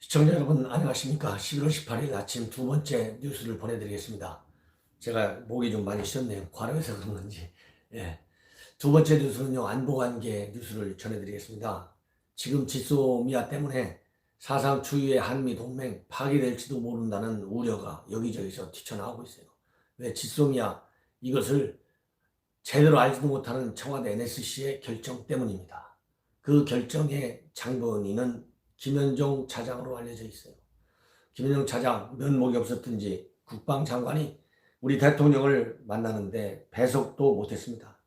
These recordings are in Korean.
시청자 여러분 안녕하십니까. 11월 18일 아침 두 번째 뉴스를 보내드리겠습니다. 제가 목이 좀 많이 쉬었네요. 과로해서 그런 건지. 예. 두 번째 뉴스는요, 안보관계 뉴스를 전해드리겠습니다. 지금 지소미아 때문에 사상 초유의 한미동맹 파기될지도 모른다는 우려가 여기저기서 뛰쳐나오고 있어요. 왜 지소미아 이것을 제대로 알지도 못하는 청와대 NSC의 결정 때문입니다. 그 결정의 장본인은 김현종 차장으로 알려져 있어요. 김현종 차장 면목이 없었든지 국방장관이 우리 대통령을 만나는데 배석도 못했습니다.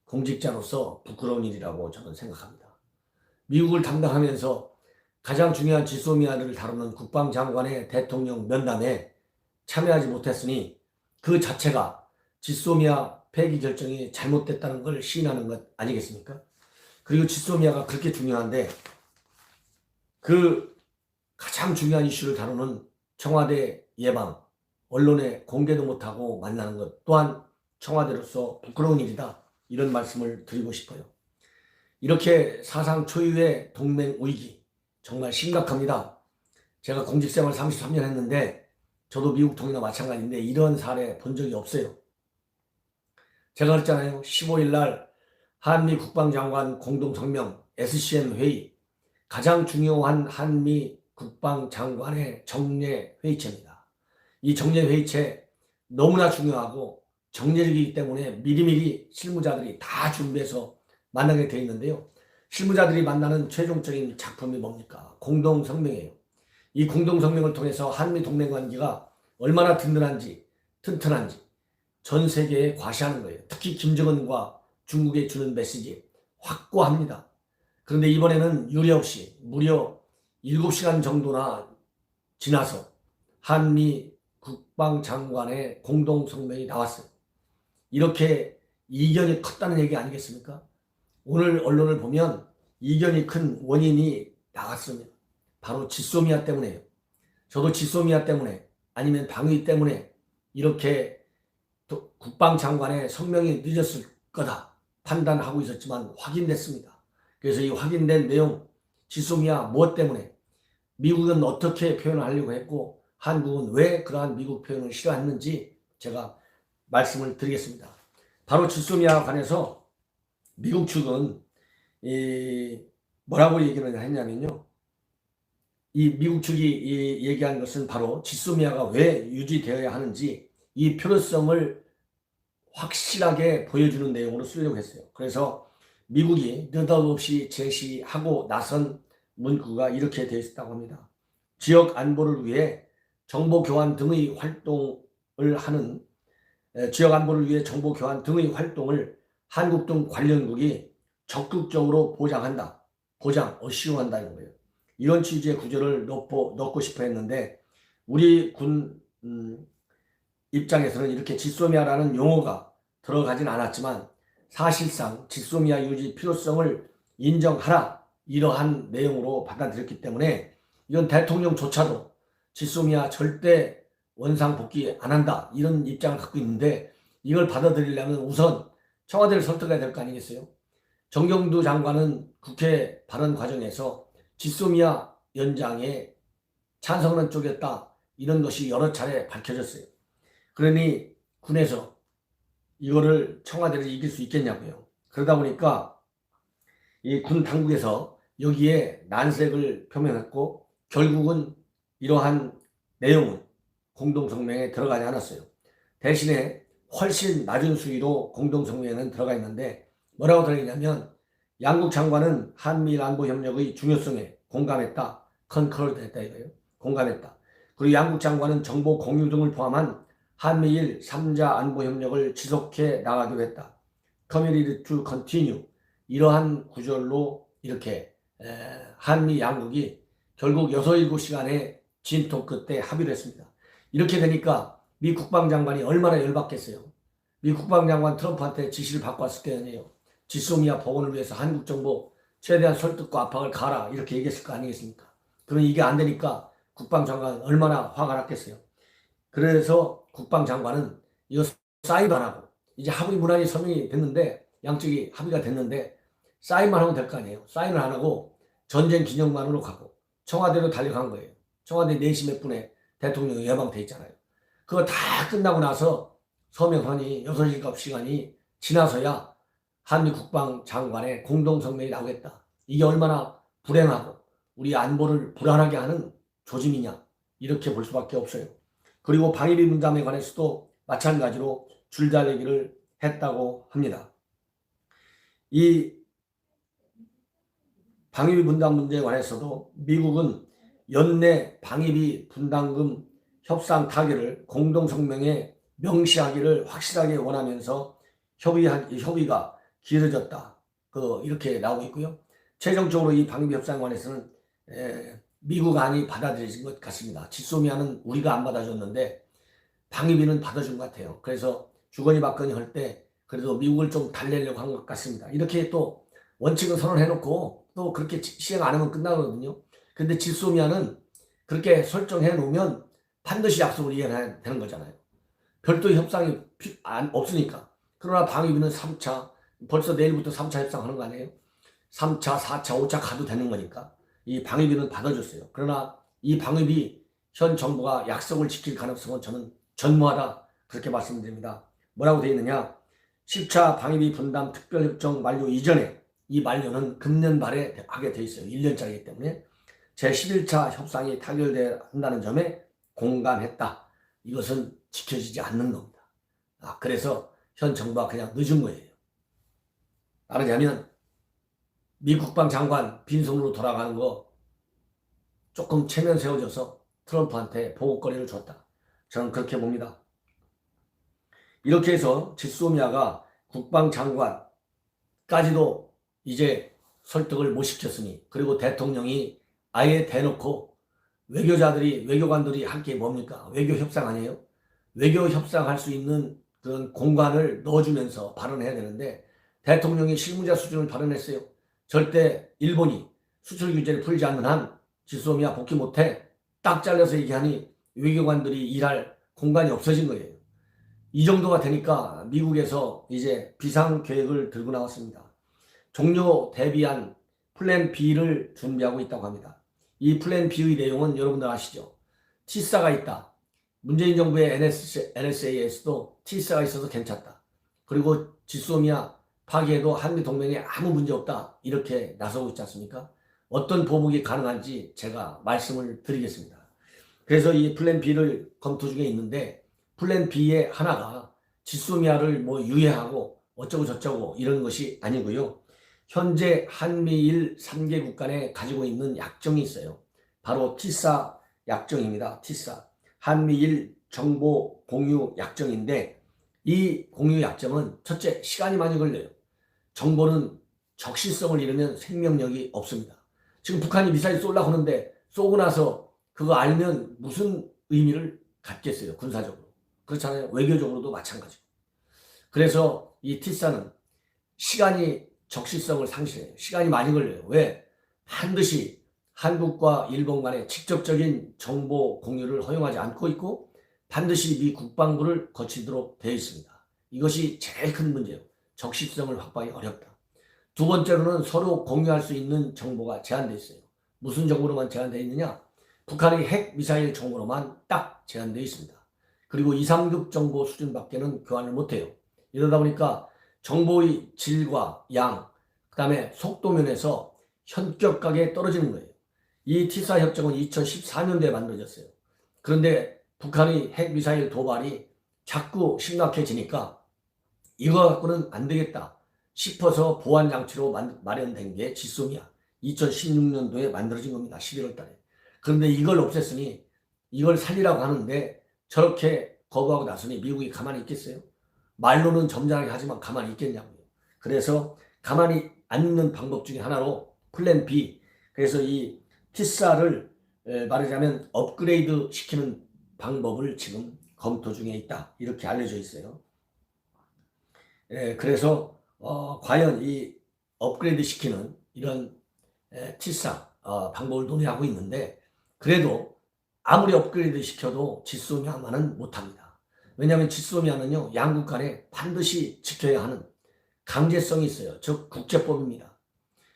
공직자로서 부끄러운 일이라고 저는 생각합니다. 미국을 담당하면서 가장 중요한 지소미아를 다루는 국방장관의 대통령 면담에 참여하지 못했으니 그 자체가 지소미아 폐기 결정이 잘못됐다는 걸 시인하는 것 아니겠습니까? 그리고 지소미아가 그렇게 중요한데 그 가장 중요한 이슈를 다루는 청와대 예방, 언론에 공개도 못하고 만나는 것 또한 청와대로서 부끄러운 일이다. 이런 말씀을 드리고 싶어요. 이렇게 사상 초유의 동맹 위기, 정말 심각합니다. 제가 공직생활 33년 했는데 저도 미국 통이나 마찬가지인데 이런 사례 본 적이 없어요. 제가 그랬잖아요. 15일 날 한미 국방장관 공동성명 SCM 회의, 가장 중요한 한미 국방장관의 정례회의체입니다. 이 정례회의체 너무나 중요하고 정례적이기 때문에 미리미리 실무자들이 다 준비해서 만나게 되어 있는데요. 실무자들이 만나는 최종적인 작품이 뭡니까? 공동성명이에요. 이 공동성명을 통해서 한미 동맹관계가 얼마나 든든한지 튼튼한지 전 세계에 과시하는 거예요. 특히 김정은과 중국에 주는 메시지 확고합니다. 그런데 이번에는 유례 없이 무려 7시간 정도나 지나서 한미 국방장관의 공동성명이 나왔어요. 이렇게 이견이 컸다는 얘기 아니겠습니까? 오늘 언론을 보면 이견이 큰 원인이 나왔습니다. 바로 지소미아 때문에요. 저도 지소미아 때문에 아니면 방위 때문에 이렇게 국방장관의 성명이 늦었을 거다 판단하고 있었지만 확인됐습니다. 그래서 이 확인된 내용, 지소미아 무엇 때문에 미국은 어떻게 표현을 하려고 했고 한국은 왜 그러한 미국 표현을 싫어했는지 제가 말씀을 드리겠습니다. 바로 지소미아에 관해서 미국 측은 뭐라고 얘기를 했냐면요. 이 미국 측이 얘기한 것은 바로 지소미아가 왜 유지되어야 하는지 이 필요성을 확실하게 보여주는 내용으로 쓰려고 했어요. 그래서 미국이 느닷없이 제시하고 나선 문구가 이렇게 되어 있었다고 합니다. 지역 안보를 위해 정보 교환 등의 활동을 하는 지역 안보를 위해 정보 교환 등의 활동을 한국 등 관련국이 적극적으로 보장한다. 어시용한다 이런 거예요. 이런 취지의 구조를 넣고 싶어 했는데 우리 군 입장에서는 이렇게 지소미아라는 용어가 들어가진 않았지만 사실상 지소미아 유지 필요성을 인정하라 이러한 내용으로 받아들였기 때문에 이건 대통령조차도 지소미아 절대 원상복귀 안 한다 이런 입장을 갖고 있는데 이걸 받아들이려면 우선 청와대를 설득해야 될 거 아니겠어요? 정경두 장관은 국회 발언 과정에서 지소미아 연장에 찬성하는 쪽이었다 이런 것이 여러 차례 밝혀졌어요. 그러니 군에서 이거를 청와대를 이길 수 있겠냐고요. 그러다 보니까 이 군 당국에서 여기에 난색을 표명했고 결국은 이러한 내용은 공동성명에 들어가지 않았어요. 대신에 훨씬 낮은 수위로 공동성명에는 들어가 있는데 뭐라고 들어있냐면 양국 장관은 한미일 안보협력의 중요성에 공감했다. concurred 했다 이거예요. 공감했다. 그리고 양국 장관은 정보 공유 등을 포함한 한미일 3자 안보협력을 지속해 나가기로 했다. committed to continue. 이러한 구절로 이렇게 한미 양국이 결국 6, 7시간의 진통 끝에 합의를 했습니다. 이렇게 되니까 미 국방장관이 얼마나 열받겠어요. 미 국방장관 트럼프한테 지시를 받고 왔을 때 아니에요. 지소미아 복원을 위해서 한국 정부 최대한 설득과 압박을 가라 이렇게 얘기했을 거 아니겠습니까? 그럼 이게 안 되니까 국방장관 얼마나 화가 났겠어요. 그래서 국방장관은 이거 사인도 안 하고 이제 합의 문안이 서명이 됐는데 양쪽이 합의가 됐는데 사인만 하면 될 거 아니에요. 사인을 안 하고 전쟁 기념관으로 가고 청와대로 달려간 거예요. 청와대 4시 몇 분에 대통령이 예방돼 있잖아요. 그거 다 끝나고 나서 서명하니 6, 7시간이 지나서야 한미 국방장관의 공동성명이 나오겠다. 이게 얼마나 불행하고 우리 안보를 불안하게 하는 조짐이냐, 이렇게 볼 수밖에 없어요. 그리고 방위비 분담에 관해서도 마찬가지로 줄다리기를 했다고 합니다. 이 방위비 분담 문제에 관해서도 미국은 연내 방위비 분담금 협상 타결을 공동성명에 명시하기를 확실하게 원하면서 협의가 길어졌다. 이렇게 나오고 있고요. 최종적으로 이 방위비 협상에 관해서는 미국 안이 받아들여진 것 같습니다. 지소미아는 우리가 안 받아줬는데 방위비는 받아준 것 같아요. 그래서 주거니 받거니 할 때 그래도 미국을 좀 달래려고 한 것 같습니다. 이렇게 또 원칙은 선언해놓고 또 그렇게 시행 안 하면 끝나거든요. 근데 지소미아는 그렇게 설정해 놓으면 반드시 약속을 이행해야 되는 거잖아요. 별도의 협상이 없으니까. 그러나 방위비는 3차, 벌써 내일부터 3차 협상하는 거 아니에요? 3차, 4차, 5차 가도 되는 거니까 이 방위비는 받아줬어요. 그러나 이 방위비 현 정부가 약속을 지킬 가능성은 저는 전무하다, 그렇게 말씀드립니다. 뭐라고 되어 있느냐? 10차 방위비 분담 특별협정 만료 이전에, 이 만료는 금년 말에 하게 되어 있어요. 1년짜리이기 때문에 제11차 협상이 타결돼야 한다는 점에 공감했다. 이것은 지켜지지 않는 겁니다. 그래서 현 정부가 그냥 늦은 거예요. 말하자면 미 국방장관 빈손으로 돌아가는 거 조금 체면 세워져서 트럼프한테 보고거리를 줬다. 저는 그렇게 봅니다. 이렇게 해서 지소미아가 국방장관까지도 이제 설득을 못 시켰으니, 그리고 대통령이 아예 대놓고 외교관들이 할 게 뭡니까? 외교 협상 아니에요? 외교 협상할 수 있는 그런 공간을 넣어주면서 발언해야 되는데 대통령이 실무자 수준을 발언했어요. 절대 일본이 수출 규제를 풀지 않는 한 지소미아 복귀 못해, 딱 잘라서 얘기하니 외교관들이 일할 공간이 없어진 거예요. 이 정도가 되니까 미국에서 이제 비상계획을 들고 나왔습니다. 종료 대비한 플랜 B를 준비하고 있다고 합니다. 이 플랜 B의 내용은 여러분들 아시죠? 티사가 있다. 문재인 정부의 NSA에서도 티사가 있어서 괜찮다. 그리고 지소미아 파기에도 한미동맹에 아무 문제 없다. 이렇게 나서고 있지 않습니까? 어떤 보복이 가능한지 제가 말씀을 드리겠습니다. 그래서 이 플랜 B를 검토 중에 있는데, 플랜 B의 하나가 지소미아를 유예하고 어쩌고 저쩌고 이런 것이 아니고요. 현재 한미일 3개국 간에 가지고 있는 약정이 있어요. 바로 티사 약정입니다. 티사. 한미일 정보 공유 약정인데, 이 공유 약정은 첫째, 시간이 많이 걸려요. 정보는 적시성을 잃으면 생명력이 없습니다. 지금 북한이 미사일 쏘려고 하는데 쏘고 나서 그거 알면 무슨 의미를 갖겠어요, 군사적으로. 그렇잖아요. 외교적으로도 마찬가지고. 그래서 이 티사는 시간이 적시성을 상실해요. 시간이 많이 걸려요. 왜? 반드시 한국과 일본 간의 직접적인 정보 공유를 허용하지 않고 있고, 반드시 미 국방부를 거치도록 되어 있습니다. 이것이 제일 큰 문제예요. 적시성을 확보하기 어렵다. 두 번째로는 서로 공유할 수 있는 정보가 제한되어 있어요. 무슨 정보로만 제한되어 있느냐? 북한의 핵 미사일 정보로만 딱 제한되어 있습니다. 그리고 2, 3급 정보 수준밖에는 교환을 못해요. 이러다 보니까 정보의 질과 양, 그 다음에 속도 면에서 현격하게 떨어지는 거예요. 이 티사 협정은 2014년도에 만들어졌어요. 그런데 북한의 핵미사일 도발이 자꾸 심각해지니까 이거 갖고는 안 되겠다 싶어서 보안장치로 마련된 게 지소미아. 2016년도에 만들어진 겁니다. 11월 달에. 그런데 이걸 없앴으니, 이걸 살리라고 하는데 저렇게 거부하고 나서니 미국이 가만히 있겠어요? 말로는 점잖하게 하지만 가만히 있겠냐고요. 그래서 가만히 안 있는 방법 중에 하나로 플랜 B, 그래서 이 티사를 말하자면 업그레이드 시키는 방법을 지금 검토 중에 있다. 이렇게 알려져 있어요. 그래서 과연 이 업그레이드 시키는 이런 티사 방법을 논의하고 있는데, 그래도 아무리 업그레이드 시켜도 지소미아만은 못합니다. 왜냐하면 지소미아는요, 양국 간에 반드시 지켜야 하는 강제성이 있어요. 즉 국제법입니다.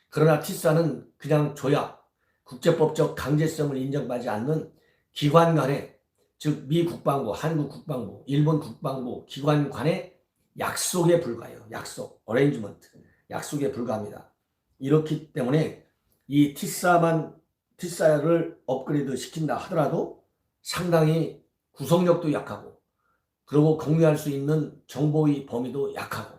그러나 티사는 그냥 조약, 국제법적 강제성을 인정받지 않는 기관 간에, 즉 미 국방부, 한국 국방부, 일본 국방부 기관 간의 약속에 불과해요. 약속, 어레인지먼트, 약속에 불과합니다. 이렇기 때문에 이 T사를 업그레이드 시킨다 하더라도 상당히 구속력도 약하고, 그리고 공유할 수 있는 정보의 범위도 약하고,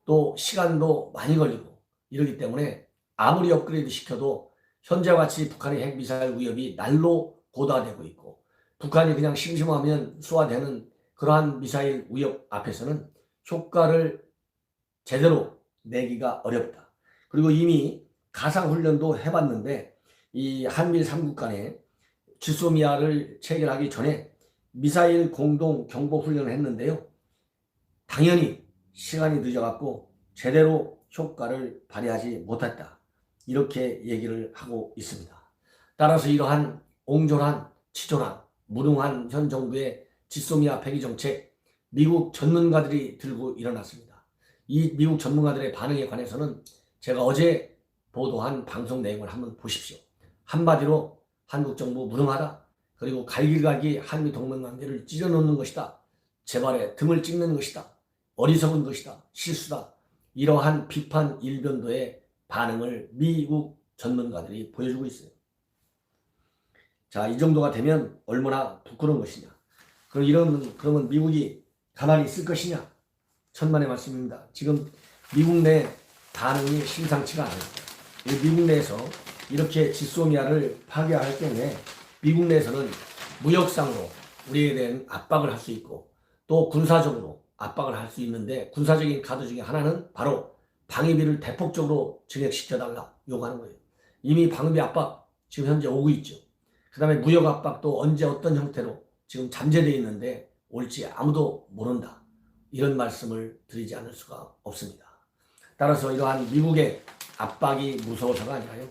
또 시간도 많이 걸리고, 이러기 때문에 아무리 업그레이드 시켜도 현재와 같이 북한의 핵미사일 위협이 날로 고도화되고 있고, 북한이 그냥 심심하면 쏘아대는 그러한 미사일 위협 앞에서는 효과를 제대로 내기가 어렵다. 그리고 이미 가상훈련도 해봤는데, 이 한미 3국 간에 지소미아를 체결하기 전에 미사일 공동 경보 훈련을 했는데요. 당연히 시간이 늦어갖고 제대로 효과를 발휘하지 못했다. 이렇게 얘기를 하고 있습니다. 따라서 이러한 옹졸한, 치졸한, 무능한 현 정부의 지소미아 폐기 정책, 미국 전문가들이 들고 일어났습니다. 이 미국 전문가들의 반응에 관해서는 제가 어제 보도한 방송 내용을 한번 보십시오. 한마디로 한국 정부 무능하다. 그리고 갈기갈기 한미 동맹관계를 찢어놓는 것이다. 제발에 등을 찍는 것이다. 어리석은 것이다. 실수다. 이러한 비판 일변도의 반응을 미국 전문가들이 보여주고 있어요. 자, 이 정도가 되면 얼마나 부끄러운 것이냐. 그러면 미국이 가만히 있을 것이냐. 천만의 말씀입니다. 지금 미국 내 반응이 심상치가 않아요. 미국 내에서 이렇게 지소미아를 파괴할 경우에 미국 내에서는 무역상으로 우리에 대한 압박을 할 수 있고, 또 군사적으로 압박을 할 수 있는데, 군사적인 카드 중에 하나는 바로 방위비를 대폭적으로 증액시켜달라 요구하는 거예요. 이미 방위비 압박 지금 현재 오고 있죠. 그 다음에 무역 압박도 언제 어떤 형태로 지금 잠재되어 있는데 올지 아무도 모른다. 이런 말씀을 드리지 않을 수가 없습니다. 따라서 이러한 미국의 압박이 무서워서가 아니라요,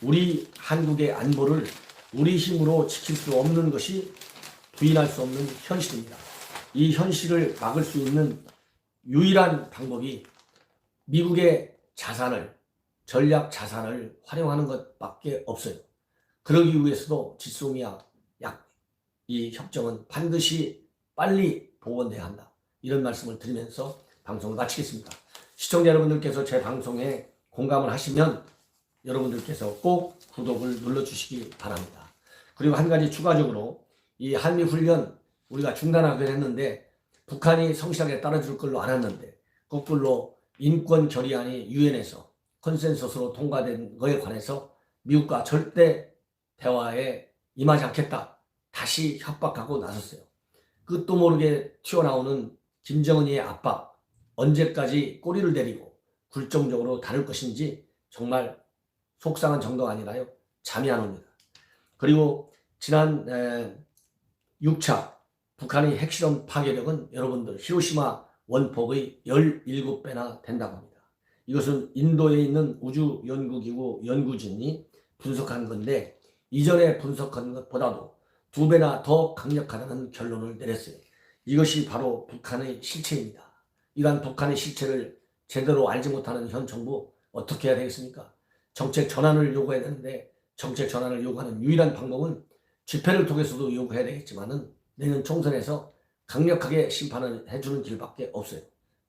우리 한국의 안보를 우리 힘으로 지킬 수 없는 것이 부인할 수 없는 현실입니다. 이 현실을 막을 수 있는 유일한 방법이 미국의 자산을, 전략 자산을 활용하는 것밖에 없어요. 그러기 위해서도 지소미아 이 협정은 반드시 빨리 복원돼야 한다. 이런 말씀을 드리면서 방송을 마치겠습니다. 시청자 여러분들께서 제 방송에 공감을 하시면 여러분들께서 꼭 구독을 눌러주시기 바랍니다. 그리고 한 가지 추가적으로, 이 한미훈련 우리가 중단하기로 했는데 북한이 성실하게 따라줄 걸로 알았는데 거꾸로 인권 결의안이 유엔에서 컨센서스로 통과된 것에 관해서 미국과 절대 대화에 임하지 않겠다. 다시 협박하고 나섰어요. 끝도 모르게 튀어나오는 김정은이의 압박, 언제까지 꼬리를 내리고 굴종적으로 다룰 것인지 정말 속상한 정도가 아니라요, 잠이 안 옵니다. 그리고 지난 6차 북한의 핵실험 파괴력은 여러분들 히로시마 원폭의 17배나 된다고 합니다. 이것은 인도에 있는 우주연구기구 연구진이 분석한 건데, 이전에 분석한 것보다도 2배나 더 강력하다는 결론을 내렸어요. 이것이 바로 북한의 실체입니다. 이러한 북한의 실체를 제대로 알지 못하는 현 정부 어떻게 해야 되겠습니까? 정책 전환을 요구해야 되는데, 정책 전환을 요구하는 유일한 방법은 집회를 통해서도 요구해야 되겠지만은 내년 총선에서 강력하게 심판을 해주는 길밖에 없어요.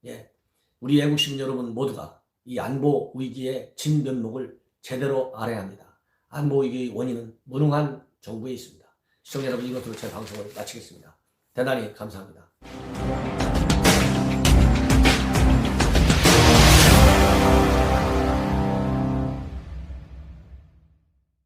예, 우리 애국시민 여러분 모두가 이 안보 위기의 진면목을 제대로 알아야 합니다. 안보 위기의 원인은 무능한 정부에 있습니다. 시청자 여러분, 이것으로 제 방송을 마치겠습니다. 대단히 감사합니다.